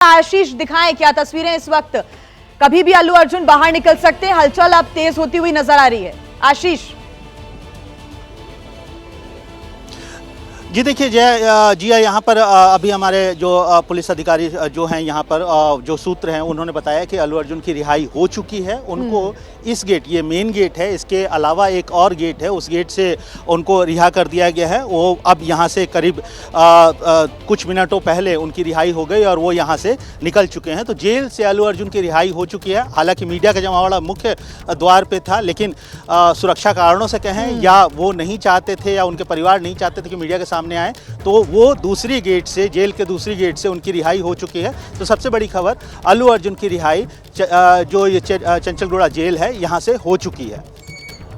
आशीष दिखाएं क्या तस्वीरें इस वक्त। कभी भी अल्लू अर्जुन बाहर निकल सकते हैं, हलचल अब तेज होती हुई नजर आ रही है। आशीष जी देखिए जी यहाँ पर अभी हमारे जो पुलिस अधिकारी जो हैं यहाँ पर जो सूत्र हैं उन्होंने बताया कि अल्लू अर्जुन की रिहाई हो चुकी है। उनको इस गेट, ये मेन गेट है, इसके अलावा एक और गेट है, उस गेट से उनको रिहा कर दिया गया है। वो अब यहाँ से करीब कुछ मिनटों पहले उनकी रिहाई हो गई और वो यहाँ से निकल चुके हैं। तो जेल से अल्लू अर्जुन की रिहाई हो चुकी है। हालांकि मीडिया का जमावड़ा मुख्य द्वार पे था, लेकिन सुरक्षा कारणों से कहें या वो नहीं चाहते थे या उनके परिवार नहीं चाहते थे कि मीडिया के सामने आए, तो वो दूसरी गेट से, जेल के दूसरी गेट से उनकी रिहाई हो चुकी है। तो सबसे बड़ी खबर, अल्लू अर्जुन की रिहाई जो ये चंचलगुड़ा जेल है यहाँ से हो चुकी है।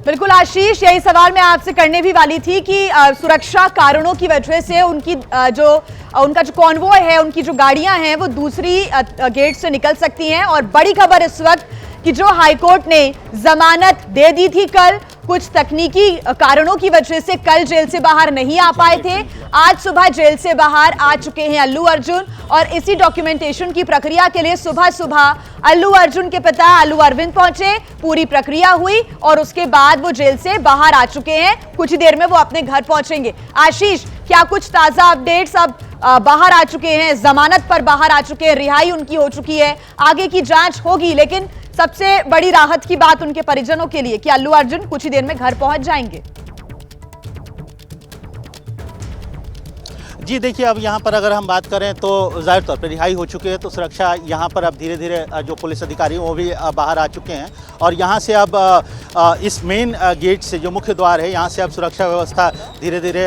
बिल्कुल आशीष, यही सवाल मैं आपसे करने भी वाली थी कि सुरक्षा कारणों की वजह से उनकी उनका जो कॉन्वॉय है, उनकी जो गाड़ियां हैं वो दूसरी गेट से निकल सकती हैं। और बड़ी खबर इस वक्त कि जो हाईकोर्ट ने जमानत दे दी थी कल, कुछ तकनीकी कारणों की वजह से कल जेल से बाहर नहीं आ पाए थे, आज सुबह जेल से बाहर आ चुके हैं अल्लू अर्जुन। और इसी डॉक्यूमेंटेशन की प्रक्रिया के लिए सुबह सुबह अल्लू अर्जुन के पिता अल्लू अरविंद पहुंचे, पूरी प्रक्रिया हुई और उसके बाद वो जेल से बाहर आ चुके हैं। कुछ ही देर में वो अपने घर पहुंचेंगे। आशीष, क्या कुछ ताजा अपडेट्स? अब बाहर आ चुके हैं, जमानत पर बाहर आ चुके हैं, रिहाई उनकी हो चुकी है, आगे की जांच होगी, लेकिन सबसे बड़ी राहत की बात उनके परिजनों के लिए कि अल्लू अर्जुन कुछ ही देर में घर पहुंच जाएंगे। जी देखिए, अब यहाँ पर अगर हम बात करें तो जाहिर तौर पर रिहाई हो चुकी है, तो सुरक्षा यहाँ पर अब धीरे धीरे जो पुलिस अधिकारी हैं वो भी बाहर आ चुके हैं। और यहाँ से अब इस मेन गेट से, जो मुख्य द्वार है, यहाँ से अब सुरक्षा व्यवस्था धीरे धीरे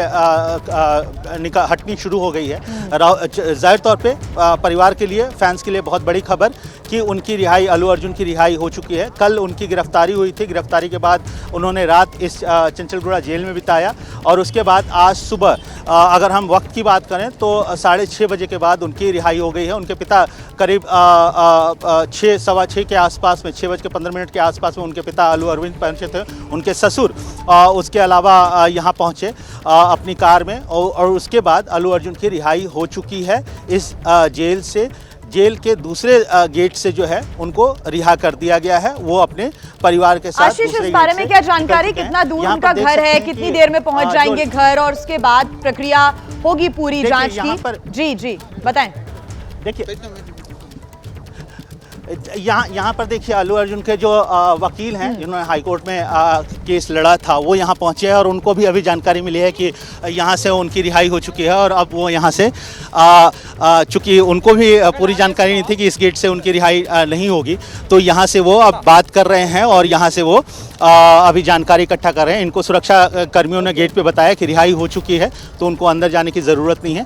हटनी शुरू हो गई है। जाहिर तौर पे परिवार के लिए, फैंस के लिए बहुत बड़ी खबर कि उनकी रिहाई, अल्लू अर्जुन की रिहाई हो चुकी है। कल उनकी गिरफ्तारी हुई थी, गिरफ्तारी के बाद उन्होंने रात इस चंचलगुड़ा जेल में बिताया और उसके बाद आज सुबह, अगर हम वक्त की बात करें तो 6:30 बजे के बाद उनकी रिहाई हो गई है। उनके पिता करीब 6, सवा 6 के आसपास में, 6:15 के आसपास में उनके पिता अल्लू अरविंद पहुंचे थे। उनके ससुर उसके अलावा यहाँ पहुँचे अपनी कार में और उसके बाद अल्लू अर्जुन की रिहाई हो चुकी है इस जेल से। जेल के दूसरे गेट से जो है उनको रिहा कर दिया गया है, वो अपने परिवार के साथ। आशीष, इस बारे में क्या जानकारी, कितना दूर उनका घर है, कितनी देर में पहुंच जाएंगे घर, और उसके बाद प्रक्रिया होगी पूरी जांच की? जी बताएं। देखिए यहाँ पर देखिए, अल्लू अर्जुन के जो वकील हैं जिन्होंने हाईकोर्ट में केस लड़ा था, वो यहाँ पहुँचे हैं और उनको भी अभी जानकारी मिली है कि यहाँ से उनकी रिहाई हो चुकी है। और अब वो यहाँ से चूँकि उनको भी पूरी जानकारी नहीं थी कि इस गेट से उनकी रिहाई नहीं होगी, तो यहाँ से वो अब बात कर रहे हैं और यहाँ से वो अभी जानकारी इकट्ठा कर रहे हैं। इनको सुरक्षा कर्मियों ने गेट पे बताया कि रिहाई हो चुकी है, तो उनको अंदर जाने की ज़रूरत नहीं है।